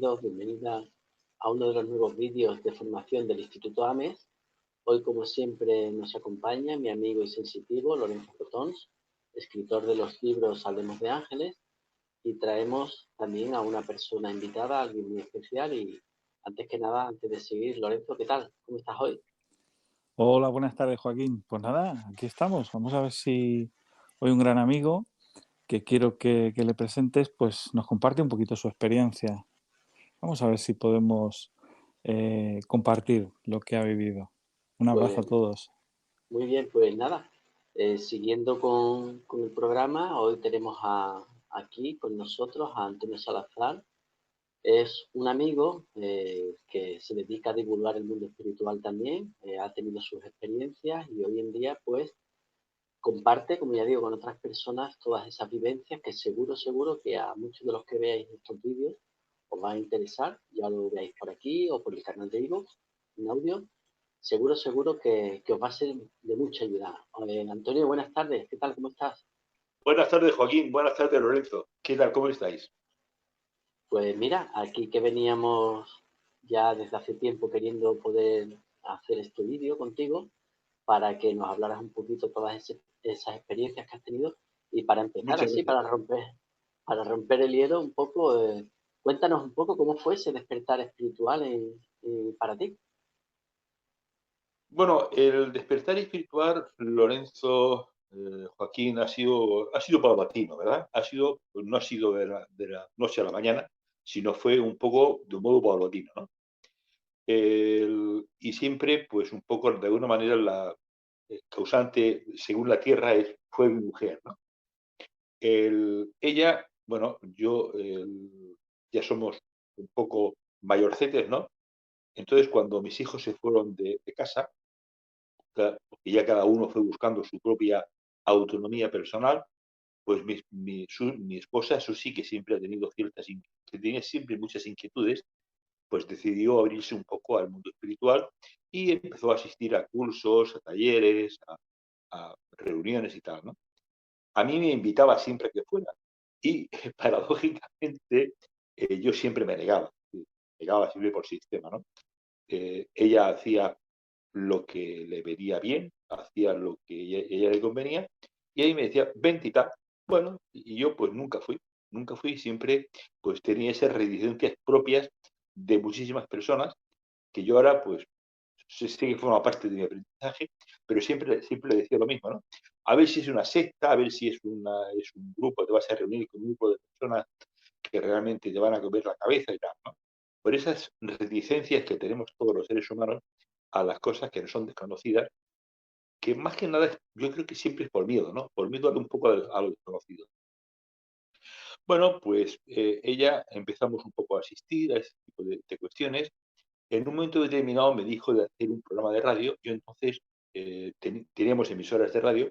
bienvenidos, bienvenida a uno de los nuevos vídeos de formación del Instituto AMES. Hoy, como siempre, nos acompaña mi amigo y sensitivo Lorenzo Cotons, escritor de los libros Hablemos de Ángeles, y traemos también a una persona invitada, alguien muy especial. Y antes que nada, antes de seguir, Lorenzo, ¿qué tal? ¿Cómo estás hoy? Hola, buenas tardes, Joaquín. Pues nada, aquí estamos. Vamos a ver si hoy un gran amigo que quiero que le presentes, pues nos comparte un poquito su experiencia. Vamos a ver si podemos compartir lo que ha vivido. Un abrazo Pues a todos. muy bien, pues nada, siguiendo con el programa, hoy tenemos aquí con nosotros a Antonio Salazar. Es un amigo que se dedica a divulgar el mundo espiritual también, ha tenido sus experiencias y hoy en día pues comparte, como ya digo, con otras personas todas esas vivencias que seguro que a muchos de los que veáis estos vídeos os va a interesar, ya lo veáis por aquí o por el canal de iVoox en audio, seguro que os va a ser de mucha ayuda. Antonio, buenas tardes, ¿qué tal? ¿Cómo estás? Buenas tardes, Joaquín. Buenas tardes, Lorenzo. ¿Qué tal? ¿Cómo estáis? Pues mira, aquí que veníamos ya desde hace tiempo queriendo poder hacer este vídeo contigo para que nos hablaras un poquito todas esas experiencias que has tenido y para empezar Muchas así, gracias. para romper el hielo un poco, cuéntanos un poco cómo fue ese despertar espiritual para ti. Bueno, el despertar espiritual, Lorenzo, Joaquín, ha sido paulatino, ¿verdad? No ha sido de la noche a la mañana, sino fue un poco de un modo paulatino, ¿no? Y siempre, pues un poco, de alguna manera, la causante, según la Tierra, fue mi mujer, ¿no? Ella, bueno, ya somos un poco mayorcetes, ¿no? Entonces, cuando mis hijos se fueron de casa, porque ya cada uno fue buscando su propia autonomía personal, pues mi esposa, eso sí que siempre ha tenido que tenía siempre muchas inquietudes, pues decidió abrirse un poco al mundo espiritual y empezó a asistir a cursos, a talleres, a reuniones y tal, ¿no? A mí me invitaba siempre que fuera y paradójicamente yo siempre me negaba siempre por sistema, ¿no? Ella hacía lo que le venía bien, hacía lo que ella le convenía, y ahí me decía, vente y tal. Bueno, y yo pues nunca fui, siempre pues tenía esas reticencias propias de muchísimas personas, que yo ahora pues sé que forma parte de mi aprendizaje, pero siempre le decía lo mismo, ¿no? A ver si es una secta, a ver si es un grupo, te vas a reunir con un grupo de personas que realmente te van a comer la cabeza y tal, ¿no? Por esas reticencias que tenemos todos los seres humanos a las cosas que no son desconocidas, que más que nada yo creo que siempre es por miedo, ¿no? Por miedo a un poco a lo desconocido. Bueno, pues ella empezamos un poco a asistir a ese tipo de cuestiones. En un momento determinado me dijo de hacer un programa de radio. Yo entonces teníamos emisoras de radio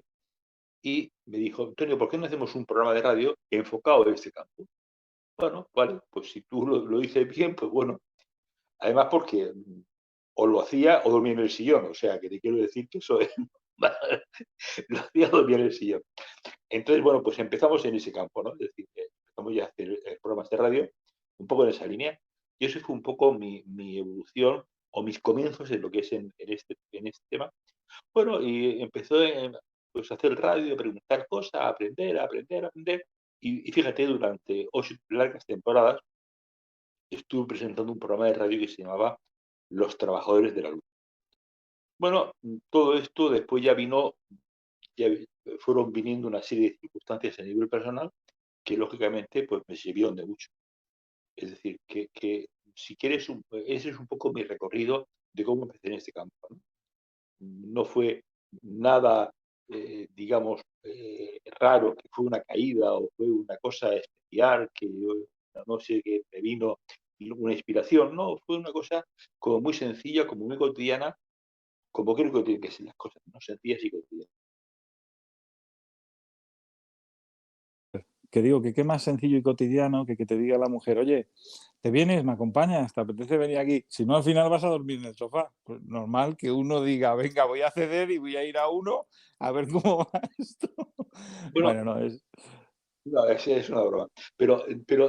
y me dijo, Antonio, ¿por qué no hacemos un programa de radio enfocado en este campo? Bueno, vale, pues si tú lo dices bien, pues bueno. Además porque o lo hacía o dormía en el sillón, o sea, que te quiero decir que eso es, lo hacía dormir en el sillón. Entonces, bueno, pues empezamos en ese campo, ¿no? Es decir, empezamos ya a hacer programas de radio, un poco en esa línea, y eso fue un poco mi evolución o mis comienzos en lo que es en este tema. Bueno, y empezó pues, a hacer radio, a preguntar cosas, a aprender, y fíjate, durante 8 largas temporadas estuve presentando un programa de radio que se llamaba Los Trabajadores de la Luz. Bueno, todo esto después ya fueron viniendo una serie de circunstancias a nivel personal que lógicamente pues me sirvieron de mucho. Es decir, que si quieres, ese es un poco mi recorrido de cómo empecé en este campo, ¿no? No fue nada, digamos, raro, que fue una caída o fue una cosa especial, que yo no sé, que me vino una inspiración, no, fue una cosa como muy sencilla, como muy cotidiana, como creo que tienen que ser las cosas, ¿no? Sencillas y cotidianas. Que digo que qué más sencillo y cotidiano que te diga la mujer, oye, ¿te vienes? ¿Me acompañas? ¿Te apetece venir aquí? Si no, al final vas a dormir en el sofá. Pues normal que uno diga, venga, voy a ceder y voy a ir a uno a ver cómo va esto. Bueno, Bueno, no es. No, es una broma. Pero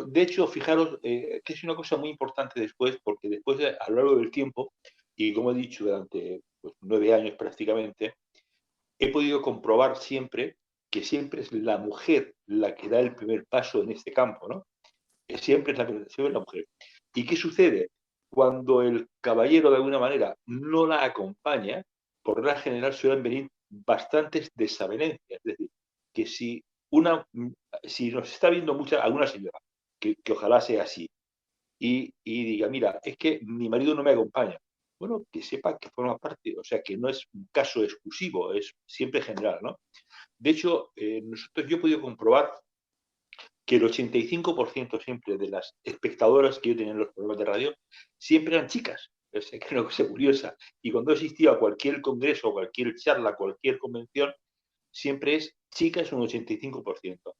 de hecho, fijaros que es una cosa muy importante después, porque después, a lo largo del tiempo, y como he dicho, durante pues, 9 años prácticamente, he podido comprobar siempre que siempre es la mujer la que da el primer paso en este campo, ¿no? Siempre siempre es la mujer. ¿Y qué sucede? Cuando el caballero de alguna manera no la acompaña, por regla general suelen venir bastantes desavenencias. Es decir, que una, si nos está viendo alguna señora, que ojalá sea así, y diga, mira, es que mi marido no me acompaña. Bueno, que sepa que forma parte, o sea, que no es un caso exclusivo, es siempre general, ¿no? De hecho, yo he podido comprobar que el 85% siempre de las espectadoras que yo tenía en los programas de radio siempre eran chicas. Es que es una cosa curiosa. Y cuando asistía a cualquier congreso, cualquier charla, cualquier convención, siempre es chicas un 85%.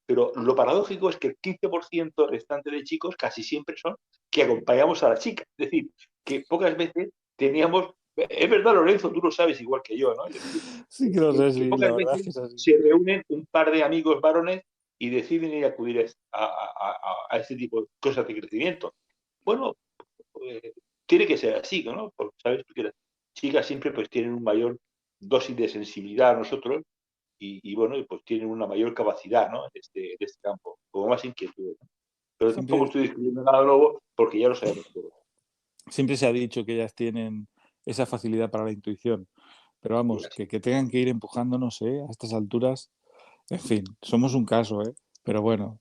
Pero lo paradójico es que el 15% restante de chicos casi siempre son que acompañamos a la chica. Es decir, que pocas veces teníamos. Es verdad, Lorenzo, tú lo sabes igual que yo, ¿no? Es decir, Sí que lo sé, que sí, la pocas verdad es veces que es así. se reúnen un par de amigos varones y deciden ir a acudir a este tipo de cosas de crecimiento. Bueno, eh, tiene que ser así, ¿no? Porque sabes que las chicas siempre pues tienen un mayor dosis de sensibilidad a nosotros bueno, pues tienen una mayor capacidad, ¿no? En este campo, como más inquietud, ¿no? Pero tampoco Siempre, estoy descubriendo nada nuevo porque ya lo sabemos todo. siempre se ha dicho que ellas tienen esa facilidad para la intuición, pero Y vamos, así. que tengan que ir empujándonos, a estas alturas, en fin, somos un caso, ¿eh? Pero bueno,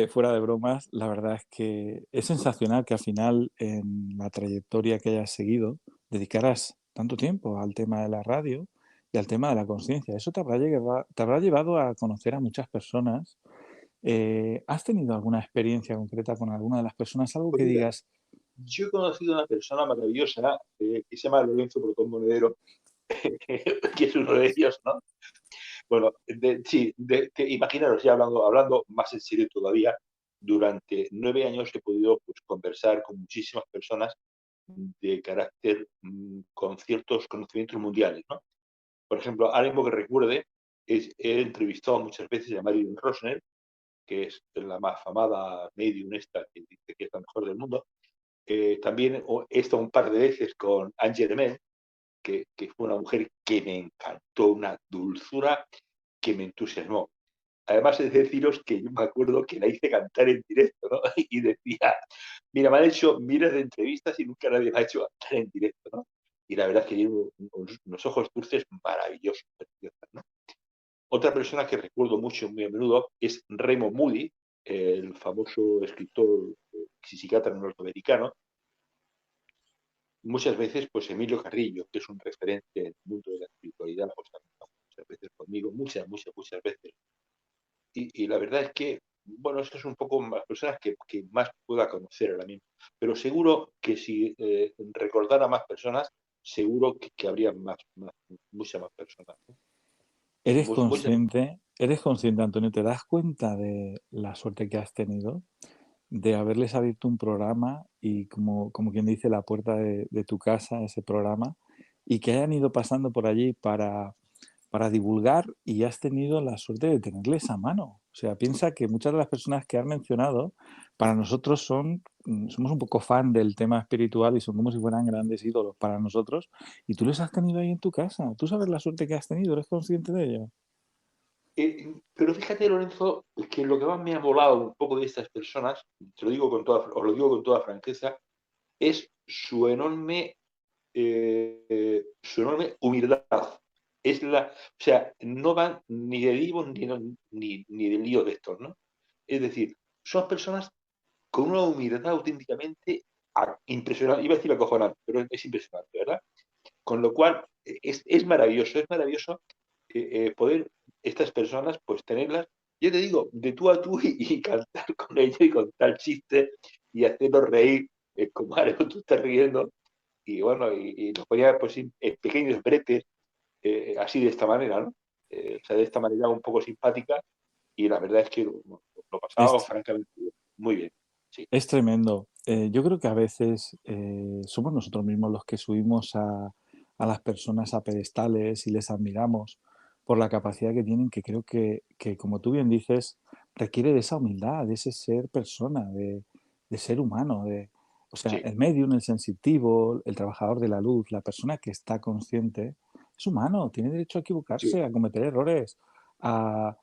fuera de bromas, la verdad es que es sensacional que al final en la trayectoria que hayas seguido dedicaras tanto tiempo al tema de la radio y al tema de la conciencia. Eso te habrá llevado a conocer a muchas personas. ¿Has tenido alguna experiencia concreta con alguna de las personas? Algo Pues que mira, digas, yo he conocido a una persona maravillosa que se llama Lorenzo Protón Monedero, que es uno de ellos, ¿no? Bueno, sí, imaginaros, ya hablando más en serio todavía, durante 9 años he podido pues, conversar con muchísimas personas de carácter con ciertos conocimientos mundiales, ¿no? Por ejemplo, ahora mismo que recuerde, he entrevistado muchas veces a Marilyn Rosner, que es la más famada medium esta que dice que es la mejor del mundo. También he estado un par de veces con Anne Germain, que fue una mujer que me encantó, una dulzura que me entusiasmó. Además, es deciros que yo me acuerdo que la hice cantar en directo, ¿no? Y decía, mira, me han hecho miles de entrevistas y nunca nadie me ha hecho cantar en directo, ¿no? Y la verdad es que tiene unos ojos dulces maravillosos, preciosos, ¿no? Otra persona que recuerdo mucho, muy a menudo, es Raymond Moody, el famoso escritor psiquiatra norteamericano. Muchas veces, pues Emilio Carrillo, que es un referente en el mundo de la espiritualidad, pues muchas veces conmigo, muchas veces. Y la verdad es que, bueno, estas son un poco las personas que más pueda conocer ahora mismo. Pero seguro que si recordara más personas, seguro que habría muchas más personas, ¿no? Muchas. eres consciente, Antonio, te das cuenta de la suerte que has tenido de haberles abierto un programa y como quien dice, la puerta de tu casa, ese programa, y que hayan ido pasando por allí para divulgar y has tenido la suerte de tenerles a mano. O sea, piensa que muchas de las personas que has mencionado, para nosotros somos un poco fan del tema espiritual y son como si fueran grandes ídolos para nosotros, y tú les has tenido ahí en tu casa. Tú sabes la suerte que has tenido, ¿eres consciente de ello? Pero fíjate, Lorenzo, que lo que más me ha molado un poco de estas personas, os lo digo con toda franqueza, es su enorme humildad. O sea, no van ni de divos ni de lío de estos, ¿no? Es decir, son personas con una humildad auténticamente impresionante. Iba a decir acojonante, pero es impresionante, ¿verdad? Con lo cual, es maravilloso poder estas personas, pues tenerlas, yo te digo, de tú a tú y cantar con ellos y contar chistes y hacerlos reír, como ahora tú estás riendo, y bueno, y nos ponía pues en pequeños bretes, así de esta manera, ¿no? O sea, de esta manera un poco simpática, y la verdad es que lo pasaba Es, francamente muy bien, sí. es tremendo. Yo creo que a veces somos nosotros mismos los que subimos a las personas a pedestales y les admiramos, por la capacidad que tienen, que creo que, como tú bien dices, requiere de esa humildad, de ese ser persona, de ser humano, o sea, Sí, el medium, el sensitivo, el trabajador de la luz, la persona que está consciente, es humano, tiene derecho a sí. equivocarse, a cometer errores, a,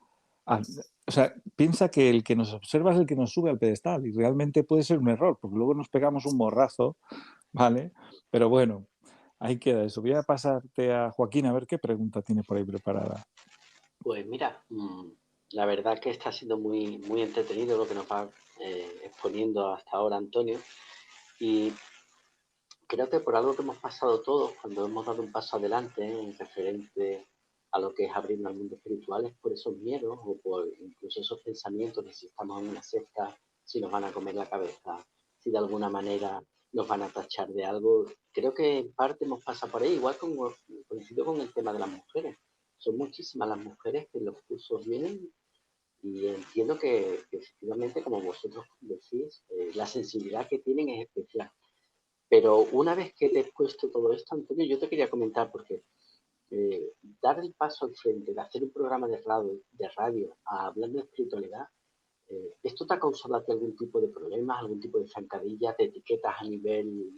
a- o sea, piensa que el que nos observa es el que nos sube al pedestal y realmente puede ser un error, porque luego nos pegamos un morrazo, ¿vale? Pero bueno, ahí queda eso. Voy a pasarte a Joaquín a ver qué pregunta tiene por ahí preparada. Pues mira, la verdad que está siendo muy entretenido lo que nos va exponiendo hasta ahora Antonio. Y creo que por algo que hemos pasado todos, cuando hemos dado un paso adelante en referente a lo que es abrirnos al mundo espiritual, es por esos miedos o por incluso esos pensamientos de si estamos en una secta, si nos van a comer la cabeza, si de alguna manera nos van a tachar de algo. Creo que en parte hemos pasado por ahí, igual como coincido con el tema de las mujeres. Son muchísimas las mujeres que en los cursos vienen y entiendo que efectivamente, como vosotros decís, la sensibilidad que tienen es especial. Pero una vez que te he puesto todo esto, Antonio, yo te quería comentar, porque dar el paso al frente, de hacer un programa de radio a hablar de espiritualidad, ¿esto te ha causado a ti algún tipo de problemas, algún tipo de zancadilla, de etiquetas a nivel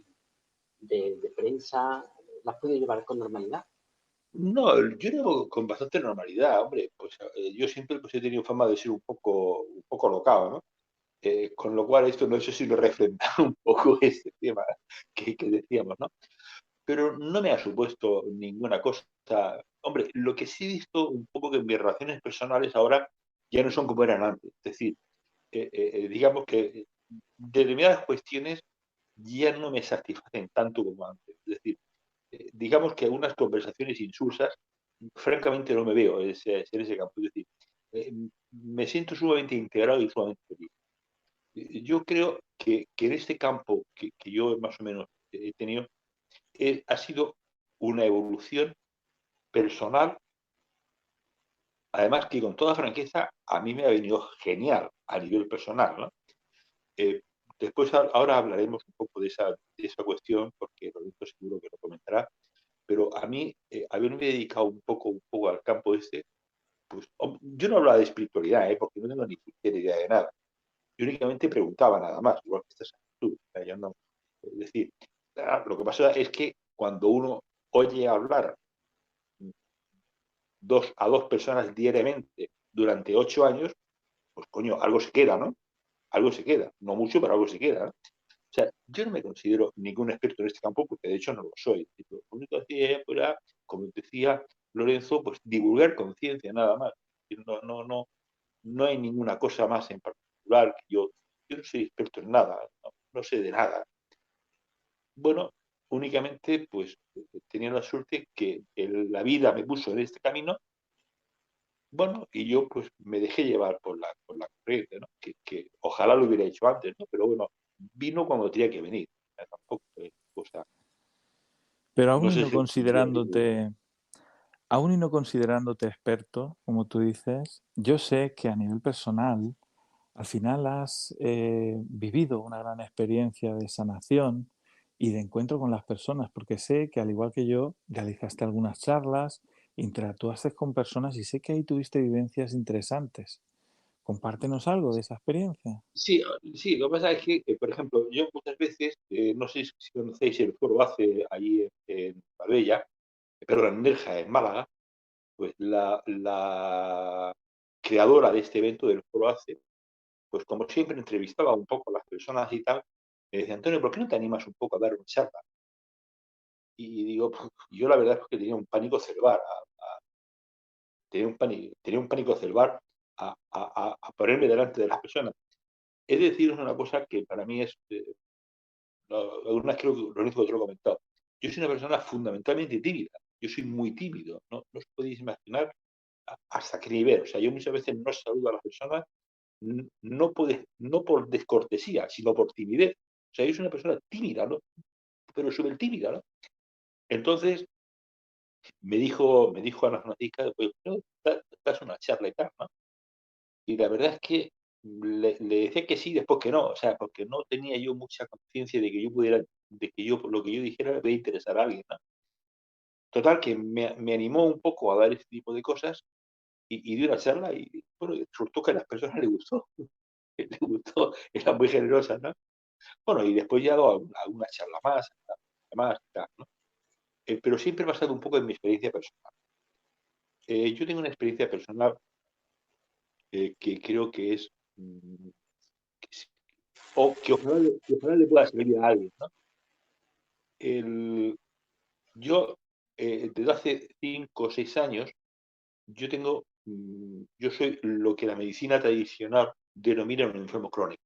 de prensa? ¿La has podido llevar con normalidad? No, yo lo hago con bastante normalidad, hombre. Pues yo siempre pues, he tenido fama de ser un poco locao, ¿no? Con lo cual esto no sé si lo refrenda un poco este tema que decíamos, ¿no? Pero no me ha supuesto ninguna cosa. Hombre, lo que sí he visto un poco que mis relaciones personales ahora ya no son como eran antes. Es decir, digamos que determinadas cuestiones ya no me satisfacen tanto como antes. Es decir, digamos que algunas conversaciones insulsas, francamente no me veo en ese campo. Es decir, eh, me siento sumamente integrado y sumamente feliz. Yo creo que en este campo que yo más o menos he tenido, ha sido una evolución personal, además que con toda franqueza a mí me ha venido genial a nivel personal, ¿no? Eh, Después ahora hablaremos un poco de esa cuestión, porque Lorenzo seguro que lo comentará, pero a mí, haberme dedicado un poco al campo este, pues yo no hablaba de espiritualidad, porque no tengo ni siquiera idea de nada. Yo únicamente preguntaba nada más, igual que estás tú. O sea, yo no, es decir, lo que pasa es que cuando uno oye hablar a dos personas diariamente durante 8 años, pues coño, algo se queda, ¿no? Algo se queda. No mucho, pero algo se queda, ¿no? O sea, yo no me considero ningún experto en este campo porque de hecho no lo soy. Lo único que hacía era, como decía Lorenzo, pues divulgar conciencia nada más. No hay ninguna cosa más en particular que yo no soy experto en nada, no sé de nada. Bueno, únicamente pues tenía la suerte que la vida me puso en este camino. Bueno, y yo pues me dejé llevar por la corriente, ¿no? Que ojalá lo hubiera hecho antes, ¿no? Pero bueno, vino cuando tenía que venir. O sea, tampoco es cosa. Pero No sé si respondió a tu... aún y no considerándote experto, como tú dices, yo sé que a nivel personal, al final has vivido una gran experiencia de sanación y de encuentro con las personas, porque sé que al igual que yo, realizaste algunas charlas, interactuaste con personas y sé que ahí tuviste vivencias interesantes. Compártenos algo de esa experiencia. Sí, sí, lo que pasa es que, por ejemplo, yo muchas veces, no sé si conocéis el Foro ACE allí en Marbella, perdón, en Nerja, en Málaga, pues la creadora de este evento del Foro ACE, pues como siempre entrevistaba un poco a las personas y tal, me decía, Antonio, ¿por qué no te animas un poco a dar una charla? Y digo, pues, yo la verdad es que tenía un pánico cerebral, tenía un pánico cerebral a ponerme delante de las personas. Es decir, es una cosa que para mí es, algunas creo que lo único que te lo he comentado. Yo soy una persona fundamentalmente tímida, yo soy muy tímido, no os podéis imaginar hasta qué nivel. O sea, yo muchas veces no saludo a las personas, no por descortesía, sino por timidez. O sea, yo soy una persona tímida, ¿no? Pero súper tímida, ¿no? Entonces, me dijo Ana Francisca, pues, no, das una charla y tal, ¿no? Y la verdad es que le decía que sí, después que no, o sea, porque no tenía yo mucha conciencia de que yo pudiera, de que yo, lo que yo dijera le puede interesar a alguien, ¿no? total, que me animó un poco a dar este tipo de cosas y di una charla y bueno, resultó que a las personas les gustó. Les gustó, era muy generosa, ¿no? Bueno, y después ya hago alguna charla más, tal, ¿no? Pero siempre basado un poco en mi experiencia personal. Yo tengo una experiencia personal que creo que es, que, o que ojalá le pueda servir a alguien, ¿no? El, yo, desde hace 5 o 6 años, yo soy lo que la medicina tradicional denomina un enfermo crónico.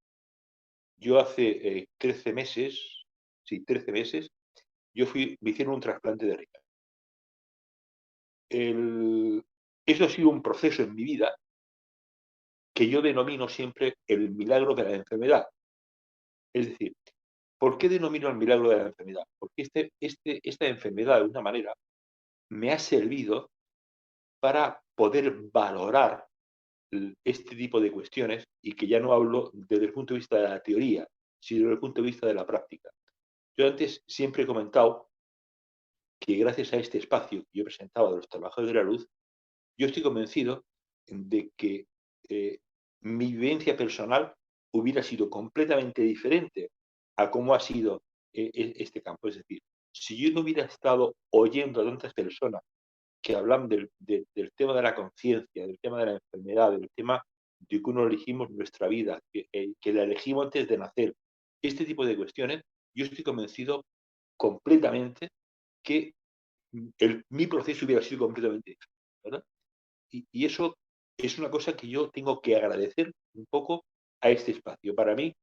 Yo hace 13 meses, sí, 13 meses, me hicieron un trasplante de riñón. Eso ha sido un proceso en mi vida que yo denomino siempre el milagro de la enfermedad. Es decir, ¿por qué denomino el milagro de la enfermedad? Porque esta enfermedad, de alguna manera, me ha servido para poder valorar este tipo de cuestiones y que ya no hablo desde el punto de vista de la teoría, sino desde el punto de vista de la práctica. Yo antes siempre he comentado que gracias a este espacio que yo presentaba de los trabajadores de la luz, yo estoy convencido de que mi vivencia personal hubiera sido completamente diferente a cómo ha sido este campo. Es decir, si yo no hubiera estado oyendo a tantas personas que hablan del tema de la conciencia, del tema de la enfermedad, del tema de que uno elegimos nuestra vida, que la elegimos antes de nacer, este tipo de cuestiones, yo estoy convencido completamente que mi proceso hubiera sido completamente diferente, ¿verdad? Y eso es una cosa que yo tengo que agradecer un poco a este espacio. Para mí,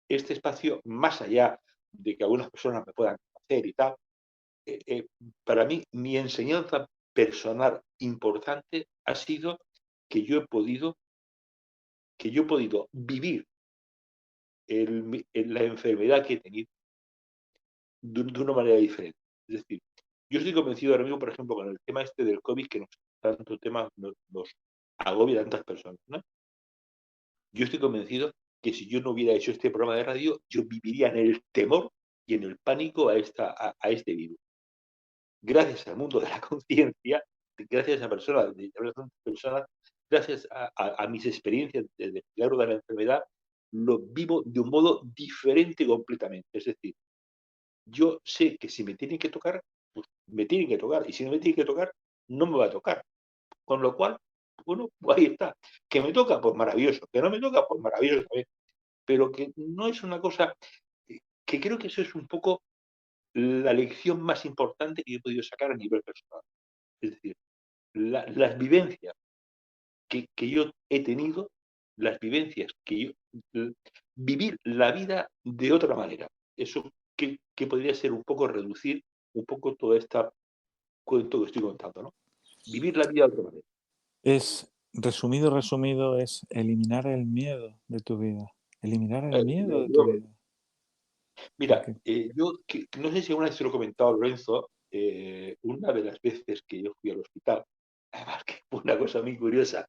este espacio, más allá de que algunas personas me puedan conocer y tal, eh, eh, para mí, mi enseñanza personal importante ha sido que que yo he podido vivir la enfermedad que he tenido de una manera diferente. Es decir, yo estoy convencido ahora mismo, por ejemplo, con el tema este del COVID, que tanto tema nos agobia a tantas personas, ¿no? Yo estoy convencido que si yo no hubiera hecho este programa de radio, yo viviría en el temor y en el pánico a este virus. Gracias al mundo de la conciencia, gracias a personas, gracias a mis experiencias desde el milagro de la enfermedad, lo vivo de un modo diferente completamente. Es decir, yo sé que si me tienen que tocar, pues me tienen que tocar, y si no me tienen que tocar, no me va a tocar. Con lo cual, bueno, pues ahí está. Que me toca, pues maravilloso. Que no me toca, pues maravilloso también. Pero que no es una cosa, que creo que eso es un poco la lección más importante que yo he podido sacar a nivel personal. Es decir, las vivencias que yo he tenido, las vivencias que yo, vivir la vida de otra manera. Eso que podría ser un poco reducir un poco todo este cuento que estoy contando, ¿no? Vivir la vida de otra manera. Es, resumido, es eliminar el miedo de tu vida. Eliminar el miedo de tu vida. Mira, Porque yo no sé si alguna vez se lo he comentado a Lorenzo, una de las veces que yo fui al hospital, además que fue una cosa muy curiosa,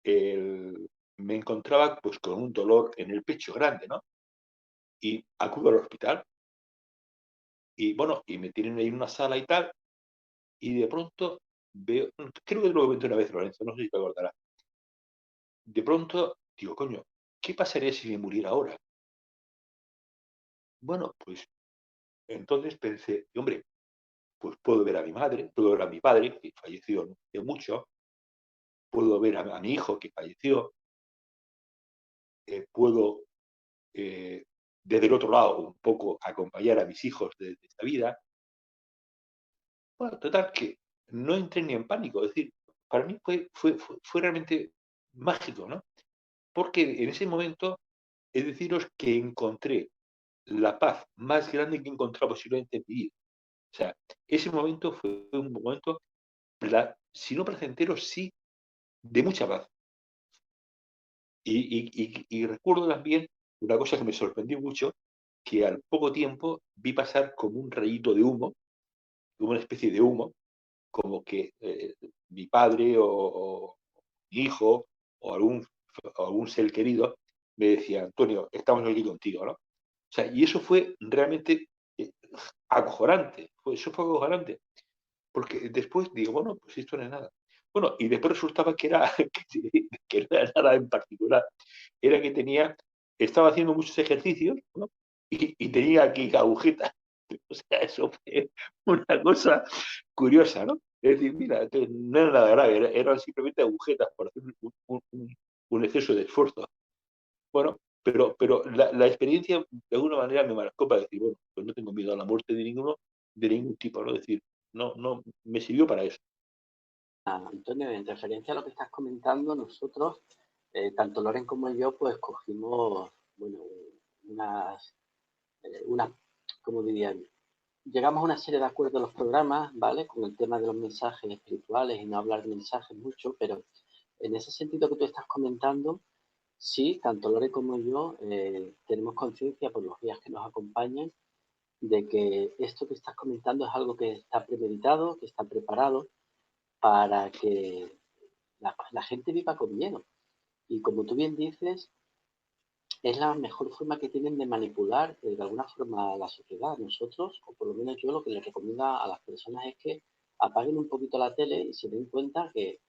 me encontraba pues con un dolor en el pecho grande, ¿no? Y acudo al hospital y bueno, y me tienen ahí en una sala y tal, y de pronto veo, creo que lo comenté una vez, Lorenzo, no sé si te acordarás, de pronto digo, coño, ¿qué pasaría si me muriera ahora? Bueno, pues entonces pensé, hombre, pues puedo ver a mi madre, puedo ver a mi padre, que falleció no hace mucho, puedo ver a mi hijo que falleció, puedo desde el otro lado un poco acompañar a mis hijos de esta vida. Bueno, total, que no entré ni en pánico, es decir, para mí fue realmente mágico, ¿no? Porque en ese momento, es deciros que encontré la paz más grande que he encontrado posiblemente en mi vida. O sea, ese momento fue un momento, si no placentero, sí, de mucha paz. Y recuerdo también una cosa que me sorprendió mucho, que al poco tiempo vi pasar como un rayito de humo, como una especie de humo, como que mi padre o mi hijo o algún ser querido me decía, Antonio, estamos aquí contigo, ¿no? O sea, y eso fue realmente acojonante, eso fue acojonante. porque después digo, bueno, pues esto no es nada. Bueno, y después resultaba que que no era nada en particular. Era que estaba haciendo muchos ejercicios, ¿no? Y tenía aquí agujetas. O sea, eso fue una cosa curiosa, ¿no? Es decir, mira, que no era nada grave, eran simplemente agujetas por hacer un exceso de esfuerzo. Bueno, pero la experiencia de alguna manera me marcó para decir, bueno, pues no tengo miedo a la muerte de ningún tipo, ¿no? Es decir, no, me sirvió para eso. Antonio, en referencia a lo que estás comentando, nosotros, tanto Loren como yo, pues cogimos, bueno, unas, ¿cómo diría? Llegamos a una serie de acuerdos en los programas, ¿vale? Con el tema de los mensajes espirituales y no hablar de mensajes mucho, pero en ese sentido que tú estás comentando, sí, tanto Lore como yo tenemos conciencia por los días que nos acompañan de que esto que estás comentando es algo que está premeditado, que está preparado para que la gente viva con miedo. Y como tú bien dices, es la mejor forma que tienen de manipular de alguna forma a la sociedad. Nosotros, o por lo menos yo, lo que les recomiendo a las personas es que apaguen un poquito la tele y se den cuenta que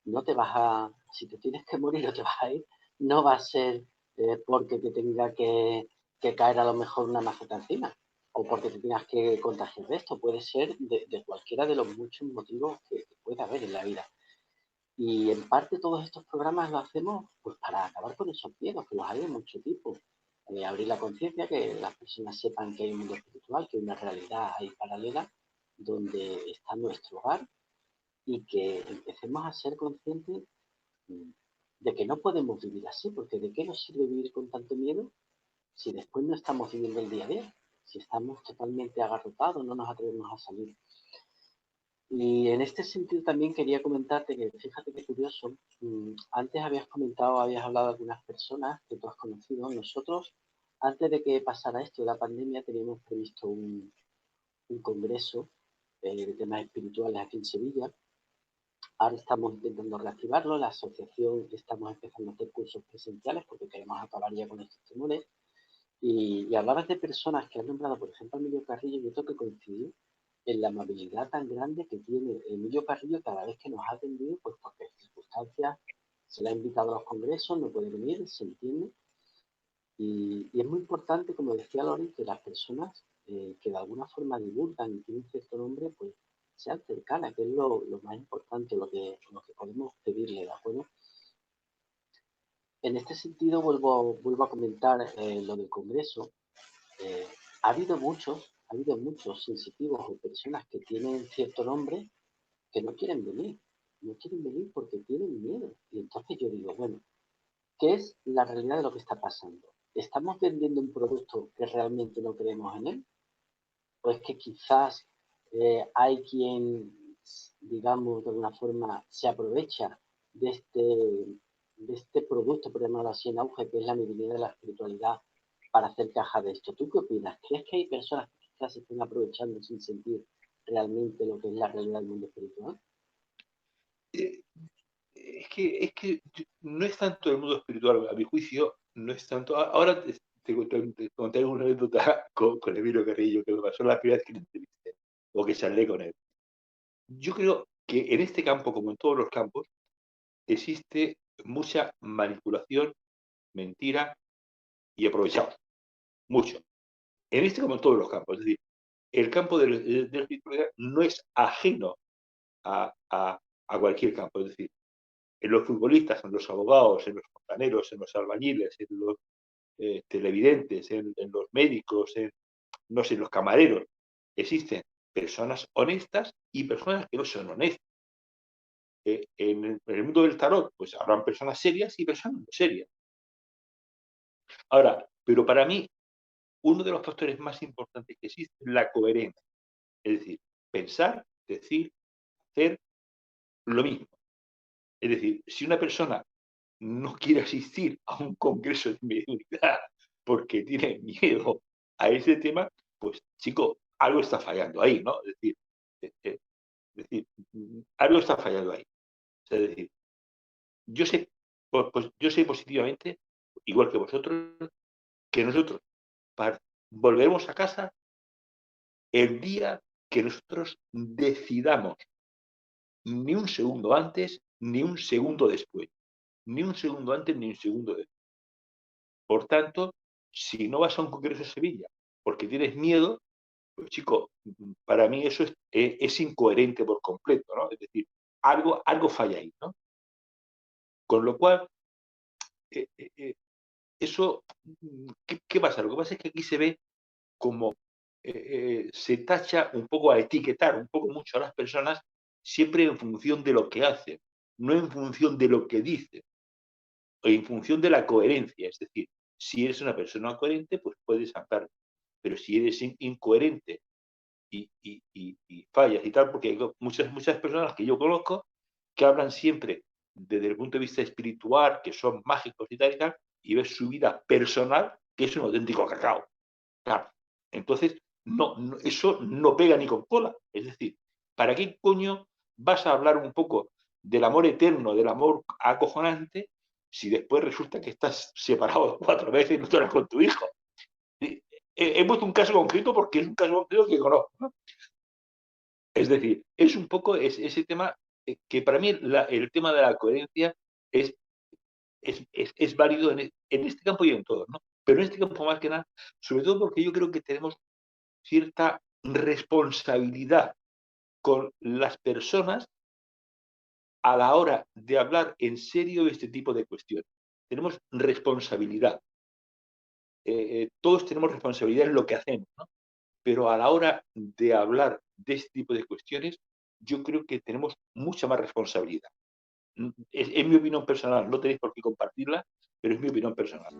no te vas a, si te tienes que morir o te vas a ir, no va a ser porque te tenga que caer a lo mejor una maceta encima o porque te tengas que contagiar de esto. Puede ser de cualquiera de los muchos motivos que pueda haber en la vida. Y en parte todos estos programas lo hacemos pues para acabar con esos miedos, que los hay de mucho tipo. Abrir la conciencia, que las personas sepan que hay un mundo espiritual, que hay una realidad ahí paralela donde está nuestro hogar y que empecemos a ser conscientes de que no podemos vivir así, porque ¿de qué nos sirve vivir con tanto miedo si después no estamos viviendo el día a día? Si estamos totalmente agarrotados, no nos atrevemos a salir. Y en este sentido también quería comentarte que, fíjate qué curioso, antes habías hablado de algunas personas que tú has conocido. Nosotros, antes de que pasara esto de la pandemia, teníamos previsto un congreso de temas espirituales aquí en Sevilla. Ahora estamos intentando reactivarlo, la asociación estamos empezando a hacer cursos presenciales porque queremos acabar ya con estos temores. Y hablabas de personas que han nombrado, por ejemplo, a Emilio Carrillo, yo tengo que coincidir en la amabilidad tan grande que tiene Emilio Carrillo cada vez que nos ha atendido, pues porque circunstancias se le ha invitado a los congresos, no puede venir, se entiende. Y es muy importante, como decía Loren, que las personas que de alguna forma divulgan y tienen cierto nombre, pues sean cercanas, que es lo más importante, lo que podemos pedirle, ¿de acuerdo? En este sentido, vuelvo a comentar lo del Congreso. Eh, ha habido muchos sensitivos o personas que tienen cierto nombre que no quieren venir porque tienen miedo. Y entonces yo digo, bueno, ¿qué es la realidad de lo que está pasando? ¿Estamos vendiendo un producto que realmente no creemos en él? ¿O es que quizás hay quien, digamos, de alguna forma se aprovecha de este producto, por llamarlo así, en auge, que es la mediunidad de la espiritualidad, para hacer caja de esto? ¿Tú qué opinas? ¿Crees que hay personas que quizás se estén aprovechando sin sentir realmente lo que es la realidad del mundo espiritual? Eh, es que no es tanto el mundo espiritual, a mi juicio, no es tanto. Ahora te contaré una anécdota con Emilio Carrillo, que me pasó la primera vez que le entrevisté, o que charlé con él. Yo creo que en este campo, como en todos los campos, existe mucha manipulación, mentira y aprovechado. Mucho. En este como en todos los campos. Es decir, el campo de la espiritualidad no es ajeno a cualquier campo. Es decir, en los futbolistas, en los abogados, en los fontaneros, en los albañiles, en los televidentes, en los médicos, no sé, en los camareros, existen personas honestas y personas que no son honestas. En el mundo del tarot, pues habrán personas serias y personas no serias. Ahora, pero para mí, uno de los factores más importantes que existe es la coherencia. Es decir, pensar, decir, hacer lo mismo. Es decir, si una persona no quiere asistir a un congreso de mediunidad porque tiene miedo a ese tema, pues chico, algo está fallando ahí, ¿no? Es decir, algo está fallando ahí. O sea, es decir, yo sé, pues yo sé positivamente, igual que vosotros, que nosotros volveremos a casa el día que nosotros decidamos ni un segundo antes, ni un segundo después. Ni un segundo antes, ni un segundo después. Por tanto, si no vas a un congreso de Sevilla porque tienes miedo, pues chico, para mí eso es incoherente por completo, ¿no? Es decir, algo falla ahí, ¿no? Con lo cual, eso, ¿qué pasa? Lo que pasa es que aquí se ve como se tacha un poco a etiquetar un poco mucho a las personas siempre en función de lo que hacen, no en función de lo que dicen, o en función de la coherencia. Es decir, si eres una persona coherente, pues puedes andar, pero si eres incoherente y fallas y tal, porque hay muchas personas que yo conozco que hablan siempre desde el punto de vista espiritual, que son mágicos y tal, y ves su vida personal, que es un auténtico cacao. Claro. Entonces, eso no pega ni con cola. Es decir, ¿para qué coño vas a hablar un poco del amor eterno, del amor acojonante, si después resulta que estás separado 4 veces y no estás con tu hijo? He puesto un caso concreto porque es un caso concreto que conozco, ¿no? Es decir, es un poco ese tema que para mí el tema de la coherencia es, es válido en este campo y en todos, ¿no? Pero en este campo más que nada, sobre todo porque yo creo que tenemos cierta responsabilidad con las personas a la hora de hablar en serio de este tipo de cuestiones. Tenemos responsabilidad. Todos tenemos responsabilidad en lo que hacemos, ¿no? Pero a la hora de hablar de este tipo de cuestiones, yo creo que tenemos mucha más responsabilidad. Es mi opinión personal, no tenéis por qué compartirla, pero es mi opinión personal.